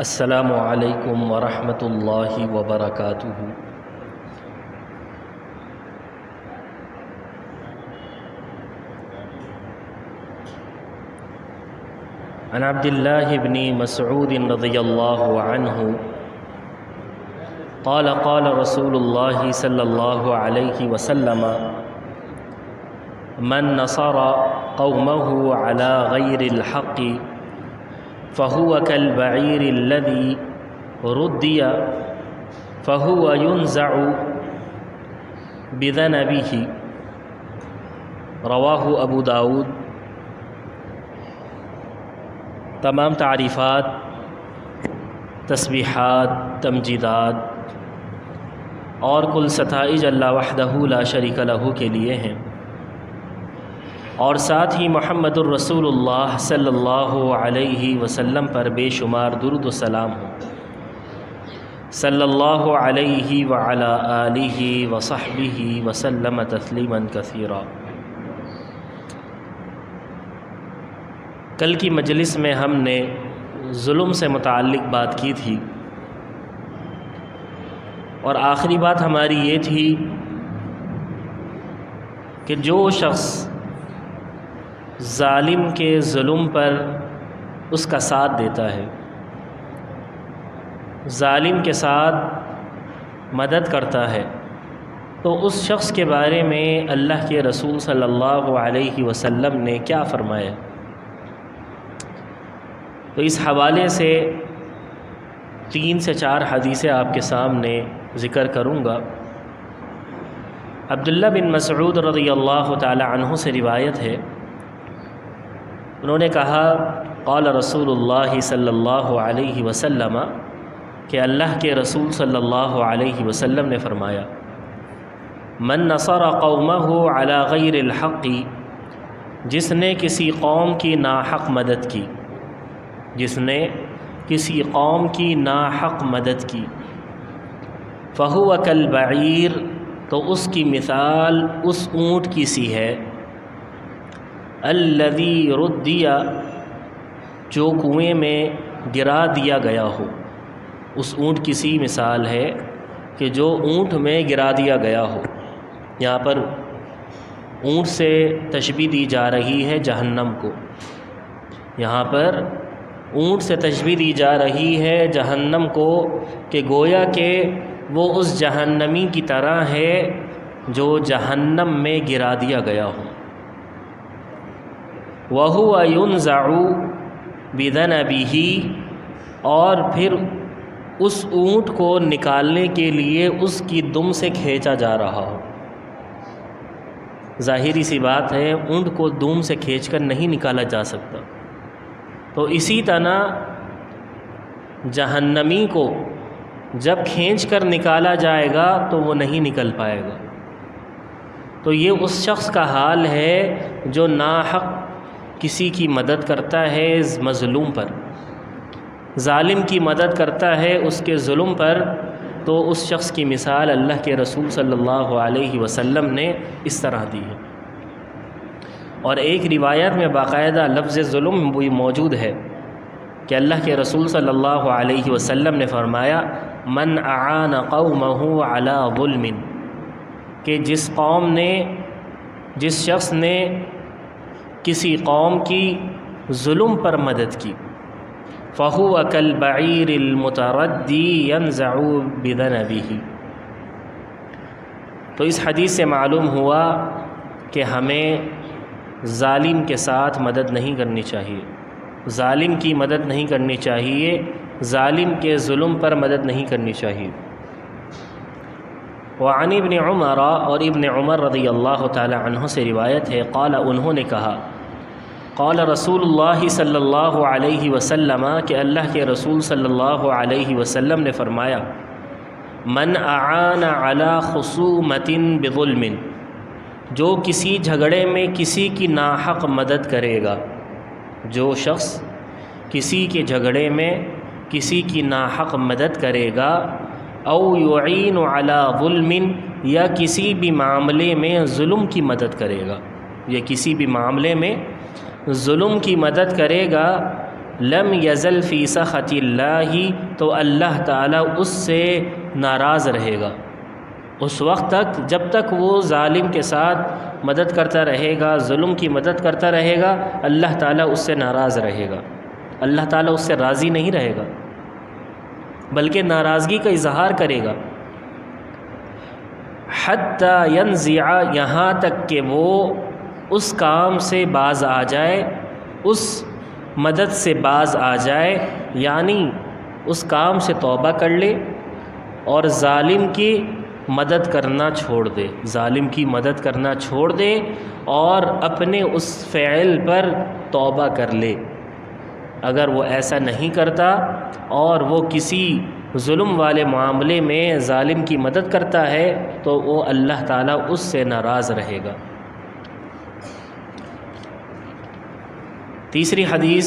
السلام علیکم ورحمۃ اللہ وبرکاتہ۔ عن عبد الله بن مسعود رضی اللہ عنہ قال قال رسول اللہ صلی اللہ علیہ وسلم من نصر قومه على غیر الحق فهو كالبعير الذي ردي فهو ينزع بذنبه، رواہ ابو داود۔ تمام تعریفات، تسبیحات، تمجیدات اور کل ستائج اللہ وحدہ لا شریک لہ کے لیے ہیں، اور ساتھ ہی محمد الرسول اللہ صلی اللہ علیہ وسلم پر بے شمار درود و سلام ہو، صلی اللہ علیہ وعلی آلہ وصحبہ وسلم تسلیما کثیرا۔ کل کی مجلس میں ہم نے ظلم سے متعلق بات کی تھی، اور آخری بات ہماری یہ تھی کہ جو شخص ظالم کے ظلم پر اس کا ساتھ دیتا ہے، ظالم کے ساتھ مدد کرتا ہے، تو اس شخص کے بارے میں اللہ کے رسول صلی اللہ علیہ وسلم نے کیا فرمایا؟ تو اس حوالے سے 3 سے 4 حدیثیں آپ کے سامنے ذکر کروں گا۔ عبداللہ بن مسعود رضی اللہ تعالی عنہ سے روایت ہے، انہوں نے کہا قال رسول اللہ صلی اللہ علیہ وسلم، کہ اللہ کے رسول صلی اللہ علیہ وسلم نے فرمایا من نصر قومہ علی غیر الحق، جس نے کسی قوم کی ناحق مدد کی، جس نے کسی قوم کی ناحق مدد کی، فہو کالبعیر، تو اس کی مثال اس اونٹ کی سی ہے، الذی ردیا، جو کنویں میں گرا دیا گیا ہو، اس اونٹ کی سی مثال ہے کہ جو اونٹ میں گرا دیا گیا ہو۔ یہاں پر اونٹ سے تشبیہ دی جا رہی ہے جہنم کو، یہاں پر اونٹ سے تشبیہ دی جا رہی ہے جہنم کو، کہ گویا کہ وہ اس جہنمی کی طرح ہے جو جہنم میں گرا دیا گیا ہو۔ وَهُوَ يُنزَعُ بِذَنَبِهِ، اور پھر اس اونٹ کو نکالنے کے لیے اس کی دم سے کھینچا جا رہا ہو۔ ظاہری سی بات ہے، اونٹ کو دم سے کھینچ کر نہیں نکالا جا سکتا، تو اسی طرح جہنمی کو جب کھینچ کر نکالا جائے گا تو وہ نہیں نکل پائے گا۔ تو یہ اس شخص کا حال ہے جو ناحق کسی کی مدد کرتا ہے مظلوم پر، ظالم کی مدد کرتا ہے اس کے ظلم پر، تو اس شخص کی مثال اللہ کے رسول صلی اللہ علیہ وسلم نے اس طرح دی ہے۔ اور ایک روایت میں باقاعدہ لفظ ظلم بھی موجود ہے کہ اللہ کے رسول صلی اللہ علیہ وسلم نے فرمایا من اعان قومہ علی ظلم، کہ جس شخص نے کسی قوم کی ظلم پر مدد کی، فَهُوَ كَالْبَعِيرِ الْمُتَرَدِّي يَنزَعُ بِذَنَبِهِ۔ تو اس حدیث سے معلوم ہوا کہ ہمیں ظالم کے ساتھ مدد نہیں کرنی چاہیے، ظالم کی مدد نہیں کرنی چاہیے، ظالم کے ظلم پر مدد نہیں کرنی چاہیے۔ وعن ابن عمر، اور ابن عمر رضی اللہ تعالی عنہ سے روایت ہے، قال، انہوں نے کہا قال رسول اللہ صلی اللہ علیہ وسلم، کہ اللہ کے رسول صلی اللہ علیہ وسلم نے فرمایا من اعان علی خصومۃ بظلم، جو کسی جھگڑے میں کسی کی ناحق مدد کرے گا، جو شخص کسی کے جھگڑے میں کسی کی ناحق مدد کرے گا، او یعین علی ظلم، یا کسی بھی معاملے میں ظلم کی مدد کرے گا، یا کسی بھی معاملے میں ظلم کی مدد کرے گا، لم یزل فی سخط اللہ، تو اللہ تعالیٰ اس سے ناراض رہے گا اس وقت تک جب تک وہ ظالم کے ساتھ مدد کرتا رہے گا، ظلم کی مدد کرتا رہے گا، اللہ تعالیٰ اس سے ناراض رہے گا، اللہ تعالیٰ اس سے راضی نہیں رہے گا بلکہ ناراضگی کا اظہار کرے گا۔ حتی ینزع، یہاں تک کہ وہ اس کام سے باز آ جائے، اس مدد سے باز آ جائے، یعنی اس کام سے توبہ کر لے اور ظالم کی مدد کرنا چھوڑ دے، ظالم کی مدد کرنا چھوڑ دے اور اپنے اس فعل پر توبہ کر لے۔ اگر وہ ایسا نہیں کرتا اور وہ کسی ظلم والے معاملے میں ظالم کی مدد کرتا ہے تو وہ اللہ تعالیٰ اس سے ناراض رہے گا۔ تیسری حدیث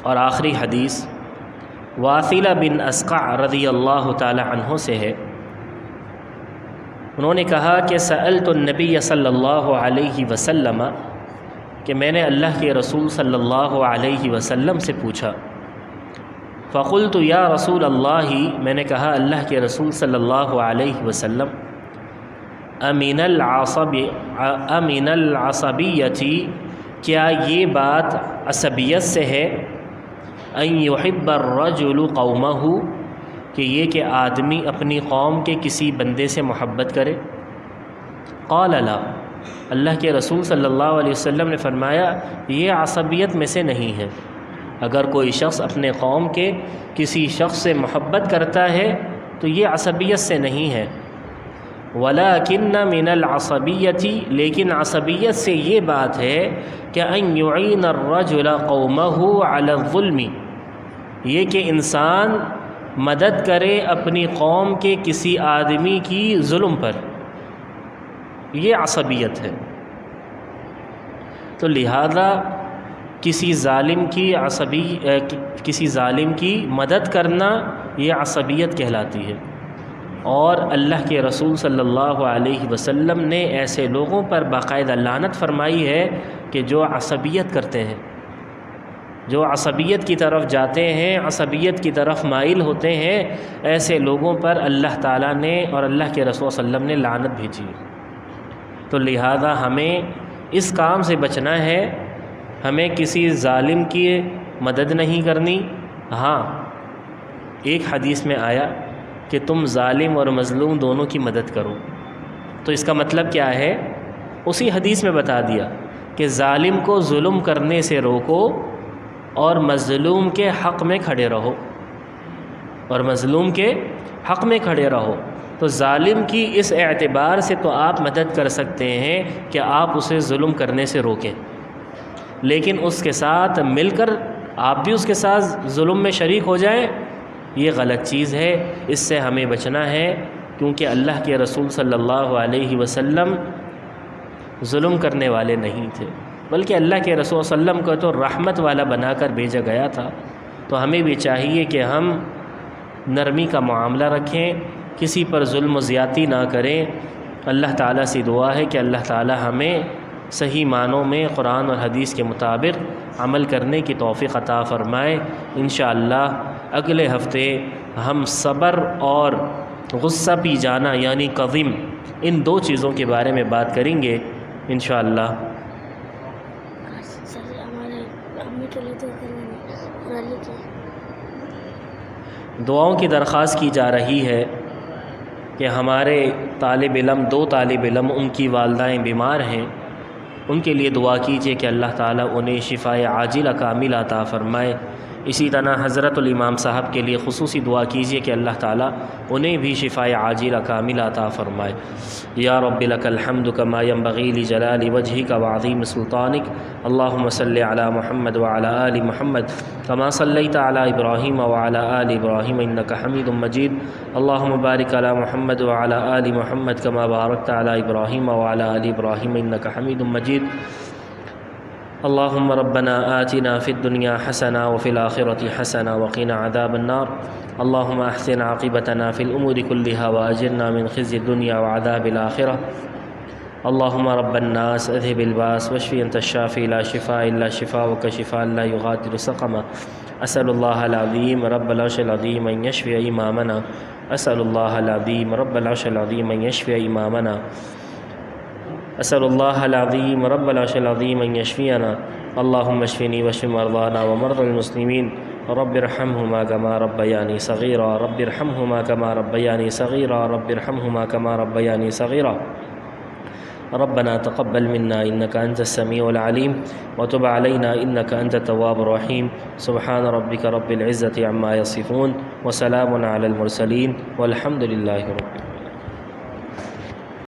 اور آخری حدیث واثلہ بن اسقع رضی اللہ تعالی عنہ سے ہے۔ انہوں نے کہا کہ سألت النبی صلی اللہ علیہ وسلم، کہ میں نے اللہ کے رسول صلی اللہ علیہ وسلم سے پوچھا، فقلت یا رسول اللہ، میں نے کہا اللہ کے رسول صلی اللہ علیہ وسلم، امن العصبیۃ، کیا یہ بات عصبیت سے ہے؟ ان یحب الرجل قومہ، کہ یہ کہ آدمی اپنی قوم کے کسی بندے سے محبت کرے؟ قال لا، اللہ کے رسول صلی اللہ علیہ وسلم نے فرمایا یہ عصبیت میں سے نہیں ہے۔ اگر کوئی شخص اپنے قوم کے کسی شخص سے محبت کرتا ہے تو یہ عصبیت سے نہیں ہے۔ وَلَكِنَّ مِنَ الْعَصَبِيَّةِ، لیکن عصبیت سے یہ بات ہے کہ أَن يُعِينَ الرَّجُلَ قَوْمَهُ عَلَى الظُّلْمِ، یہ کہ انسان مدد کرے اپنی قوم کے کسی آدمی کی ظلم پر، یہ عصبیت ہے۔ تو لہذا کسی ظالم کی مدد کرنا یہ عصبیت کہلاتی ہے، اور اللہ کے رسول صلی اللہ علیہ وسلم نے ایسے لوگوں پر باقاعدہ لعنت فرمائی ہے کہ جو عصبیت کرتے ہیں، جو عصبیت کی طرف جاتے ہیں، عصبیت کی طرف مائل ہوتے ہیں، ایسے لوگوں پر اللہ تعالیٰ نے اور اللہ کے رسول صلی اللہ علیہ وسلم نے لعنت بھیجی ہے۔ تو لہذا ہمیں اس کام سے بچنا ہے، ہمیں کسی ظالم کی مدد نہیں کرنی۔ ہاں، ایک حدیث میں آیا کہ تم ظالم اور مظلوم دونوں کی مدد کرو، تو اس کا مطلب کیا ہے؟ اسی حدیث میں بتا دیا کہ ظالم کو ظلم کرنے سے روکو اور مظلوم کے حق میں کھڑے رہو، اور مظلوم کے حق میں کھڑے رہو۔ تو ظالم کی اس اعتبار سے تو آپ مدد کر سکتے ہیں کہ آپ اسے ظلم کرنے سے روکیں، لیکن اس کے ساتھ مل کر آپ بھی اس کے ساتھ ظلم میں شریک ہو جائیں، یہ غلط چیز ہے، اس سے ہمیں بچنا ہے، کیونکہ اللہ کے رسول صلی اللہ علیہ وسلم ظلم کرنے والے نہیں تھے، بلکہ اللہ کے رسول صلی اللہ علیہ وسلم کو تو رحمت والا بنا کر بھیجا گیا تھا۔ تو ہمیں بھی چاہیے کہ ہم نرمی کا معاملہ رکھیں، کسی پر ظلم و زیادتی نہ کریں۔ اللہ تعالیٰ سے دعا ہے کہ اللہ تعالیٰ ہمیں صحیح معنوں میں قرآن اور حدیث کے مطابق عمل کرنے کی توفیق عطا فرمائے۔ انشاءاللہ اگلے ہفتے ہم صبر اور غصہ پی جانا یعنی قضم، ان دو چیزوں کے بارے میں بات کریں گے انشاءاللہ۔ دعاؤں کی درخواست کی جا رہی ہے کہ ہمارے دو طالب علم ان کی والدائیں بیمار ہیں، ان کے لیے دعا کیجیے کہ اللہ تعالیٰ انہیں شفاء عاجلہ کاملہ عطا فرمائے۔ اسی طرح حضرت الامام صاحب کے لیے خصوصی دعا کیجیے کہ اللہ تعالیٰ انہیں بھی شفاء عاجلہ کاملہ عطا فرمائے۔ یا رب لک الحمد کما ینبغی لجلال وجہک وعظیم سلطانک، اللہم صلی علی محمد وعلی آل محمد کما صلیت علی ابراہیم وعلی آل ابراہیم انک حمید مجید، اللہم بارک علی محمد وعلی آل محمد کما بارکت علی ابراہیم وعلی آل ابراہیم انک حمید مجید۔ اللهم ربنا آتنا في الدنيا حسنة وفي الآخرة حسنة وقنا عذاب النار، اللهم أحسن عاقبتنا في الأمور كلها وأجرنا من خزي الدنيا وعذاب الآخرة، اللهم رب الناس اذهب الباس واشف انت الشافي لا شفاء الا شفاؤك شفاء لا يغادر سقما. اسال الله العظيم رب العرش العظيم ان يشفي امامنا. اسال الله العظيم رب العرش العظيم ان يشفي امامنا. اسال الله العظيم رب العرش العظيم ان يشفينا. اللهم اشفني واشف مرضانا ومرضى المسلمين. رب ارحمهما كما ربياني صغيرا. رب ارحمهما كما ربياني صغيرا. رب ارحمهما كما ربياني صغيرا. ربنا تقبل منا إنك أنت السميع العليم وتب علينا إنك أنت التواب الرحيم. سبحان ربك رب العزة عما يصفون وسلام على المرسلين والحمد لله رب العالمين.